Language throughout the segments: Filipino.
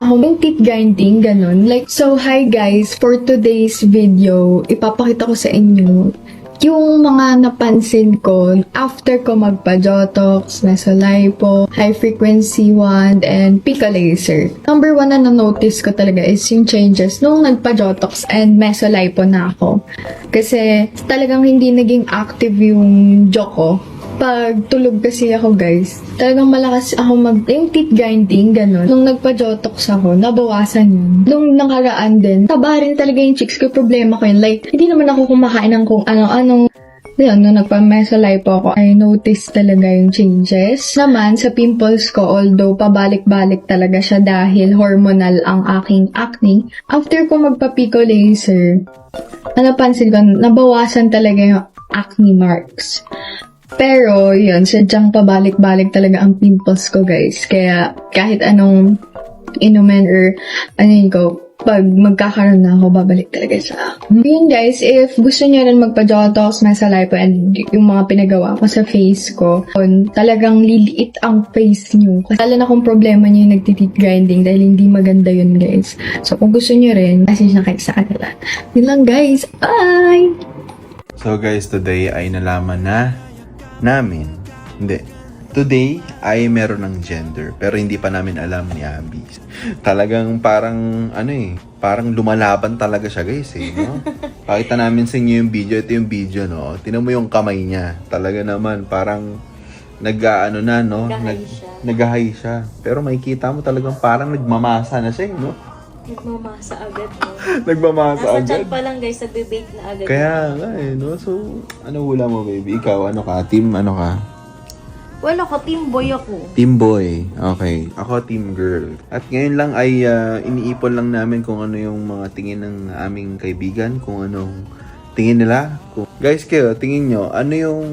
Yung teeth grinding, ganun. Like, so hi guys, for today's video, ipapakita ko sa inyo yung mga napansin ko after ko magpa-Jotox, Mesolipo, high frequency wand, and Pico laser. Number one na na-notice ko talaga is yung changes nung nagpa-Jotox and Mesolipo na ako. Kasi talagang hindi naging active yung jaw ko. Pag tulog kasi ako guys, talagang malakas ako yung teeth grinding, gano'n. Nung nagpa-Jotox ako, nabawasan yun. Nung nakaraan din, taba rin talaga yung cheeks ko, problema ko yun. Like, hindi naman ako kumakain ng kung ano-anong. Yun, nung nagpa-Mesolipo ako, I noticed talaga yung changes. Naman, sa pimples ko, although pabalik-balik talaga siya dahil hormonal ang aking acne, after ko magpa-Pico laser, napansin ko, nabawasan talaga yung acne marks. Pero, yun, sadyang pabalik-balik talaga ang pimples ko, guys. Kaya, kahit anong inumin or ko, pag magkakaroon na ako, babalik talaga sa yun, guys, if gusto niyo rin magpa-Jotox, Mesolipo, and yung mga pinagawa ko sa face ko, talagang liliit ang face niyo. Lalo na kung problema niyo yung nagtiteeth grinding dahil hindi maganda yun, guys. So, kung gusto niyo rin, message na kayo sa kanila. Yun lang, guys. Bye! So guys, today ay nalaman Today ay meron ng gender pero hindi pa namin alam ni Abby. Talagang parang lumalaban talaga siya guys no? Pakita namin sa inyo yung video, ito yung video no. Tingnan mo yung kamay niya. Talaga naman parang nag-high siya. Pero makikita mo talagang parang nagmamasa na siya no. Nagmamasa agad, no? Nagmamasa Nasa agad. chat pa lang, guys, nagbe-bake na agad. Kaya nga no. So, ano hula mo baby? Ikaw, ano ka? Team ano ka? Well, ako, team boy ako. Team boy. Okay. Ako team girl. At ngayon lang ay iniipon lang namin kung ano yung mga tingin ng aming kaibigan, kung anong tingin nila. Guys, kayo, tingin nyo, ano yung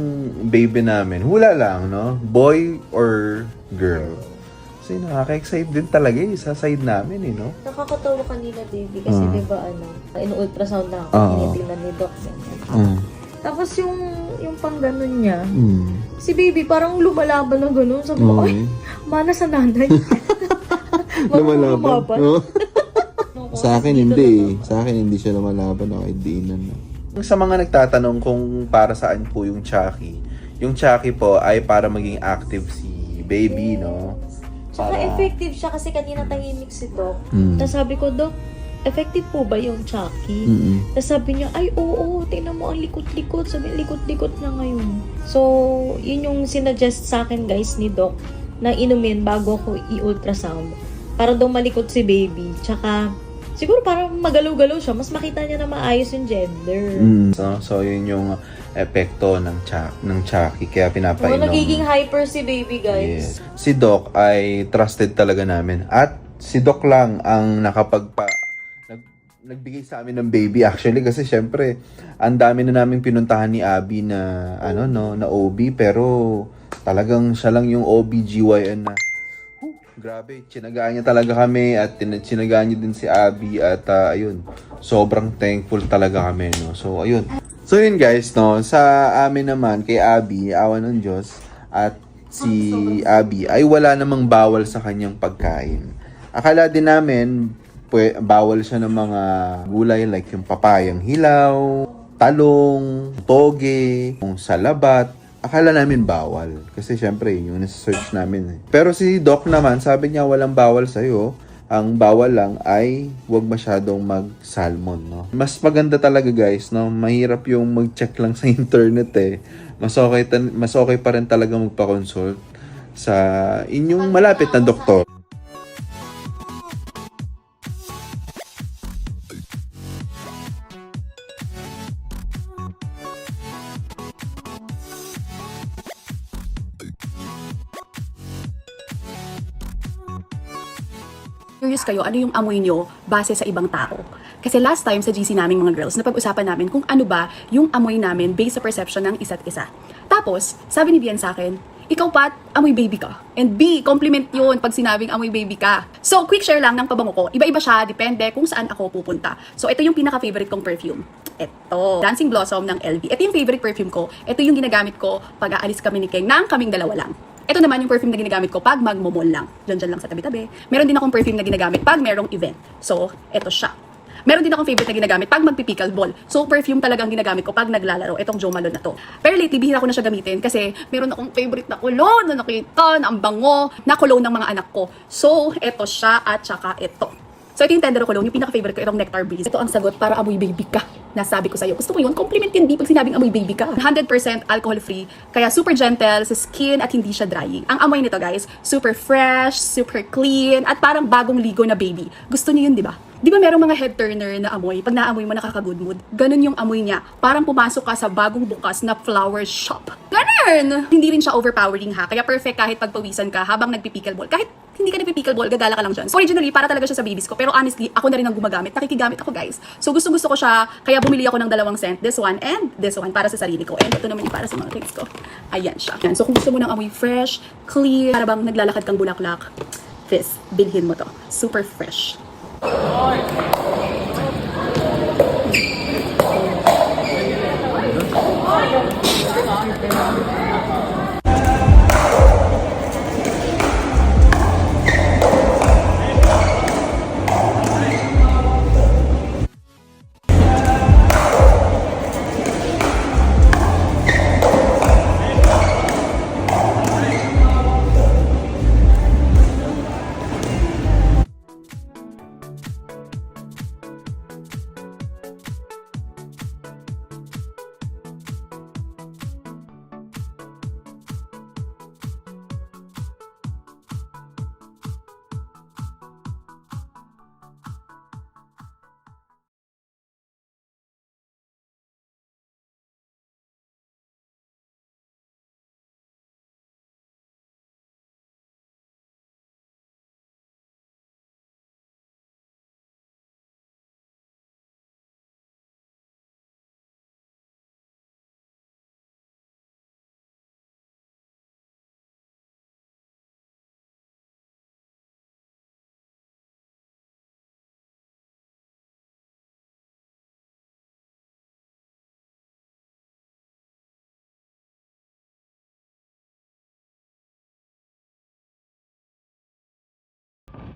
baby namin? Hula lang, no? Boy or girl? Kasi nakaka-excite din talaga sa side namin, no? Nakakatawa kanina, baby, kasi diba, inu-ultrasound na ako, tinitingnan ni Doc. Tapos yung pang ganun niya, si baby parang lumalaban na ganun. Sabi ko, ay, mana sa nanay. Lumalaban? No? Sa akin hindi. Sa akin hindi siya lumalaban. Okay, diinan na. Sa mga nagtatanong kung para saan po yung Chucky, yung Chucky po ay para maging active si baby, no? Tsaka effective siya kasi kanina tahimik si Doc. Tapos sabi ko, Doc, effective po ba yung Chucky? Tapos sabi niya, ay oo, tingnan mo ang likot-likot. Sabi, likot-likot na ngayon. So, yun yung sinuggest sa akin guys ni Doc na inumin bago ko i-ultrasound. Para daw malikot si baby. Tsaka, siguro parang magalaw-galaw siya. Mas makita niya na maayos yung gender. So yun yung epekto ng Chucky. Kaya pinapainom. Nagiging hyper si baby Yes. guys. Si Doc ay trusted talaga namin. At si Doc lang ang nagbigay sa amin ng baby actually kasi syempre ang dami na naming pinuntahan ni Abby na na OB pero talagang siya lang yung OB-GYN na grabe, tsinagaan niya talaga kami at tsinagaan niya din si Abby at ayun, sobrang thankful talaga kami no. So ayun. So yun guys no, sa amin naman kay Abby, awan ng Diyos at si Abby ay wala namang bawal sa kanyang pagkain. Akala din namin bawal siya ng mga gulay like yung papayang hilaw, talong, toge, yung salabat. Akala namin bawal. Kasi syempre, yung nasa-search namin. Pero si Doc naman, sabi niya walang bawal sa'yo. Ang bawal lang ay huwag masyadong mag-salmon, no? Mas maganda talaga guys, no? Mahirap yung mag-check lang sa internet eh. Mas okay pa rin talaga magpa-consult sa inyong malapit na doktor. Curious kayo, ano yung amoy nyo base sa ibang tao? Kasi last time sa GC naming mga girls, napag-usapan namin kung ano ba yung amoy namin based sa perception ng isa't isa. Tapos, sabi ni Bian sa akin, ikaw Pat, amoy baby ka. And B, compliment yun pag sinabing amoy baby ka. So, quick share lang ng pabango ko. Iba-iba siya, depende kung saan ako pupunta. So, ito yung pinaka-favorite kong perfume. Ito, Dancing Blossom ng LV. Ito yung favorite perfume ko. Ito yung ginagamit ko pag aalis kami ni Keng ng kaming dalawa lang. Ito naman yung perfume na ginagamit ko pag magmomol lang. Diyan lang sa tabi-tabi. Meron din akong perfume na ginagamit pag merong event. So, ito siya. Meron din akong favorite na ginagamit pag magpipickleball. So, perfume talagang ginagamit ko pag naglalaro. Itong Jo Malone na to. Pero lately, bihira ko na siya gamitin kasi meron akong favorite na cologne na nakita, na ang bango, na cologne ng mga anak ko. So, ito siya at saka ito. So, ito yung Tendero Cologne. Yung pinaka-favorite ko, itong Nectar Breeze. Ito ang sagot para amoy baby ka. Nasabi ko sa'yo. Gusto mo yun? Compliment yun, di pag sinabing amoy baby ka. 100% alcohol-free. Kaya super gentle sa skin at hindi siya drying. Ang amoy nito, guys, super fresh, super clean, at parang bagong ligo na baby. Gusto niyo yun, di ba? Di ba merong mga head turner na amoy? Pag naamoy mo, nakaka-good mood. Ganun yung amoy niya. Parang pumasok ka sa bagong bukas na flower shop. Ganun! Hindi rin siya overpowering ha. Kaya perfect kahit pagpawisan ka habang nagpipickleball. Kahit hindi ka nagpipickleball, gagala ka lang dyan. So, originally, para talaga siya sa babies ko. Pero honestly, ako na rin ang gumagamit. Nakikigamit ako, guys. So, gusto-gusto ko siya. Kaya bumili ako ng 2 scent. This one and this one para sa sarili ko. And ito naman yung para sa mga kids ko. Ayan siya. Yan. So, kung gusto mo ng amoy fresh, clean, para bang naglalakad kang bulaklak, this, bilhin mo to. Super fresh.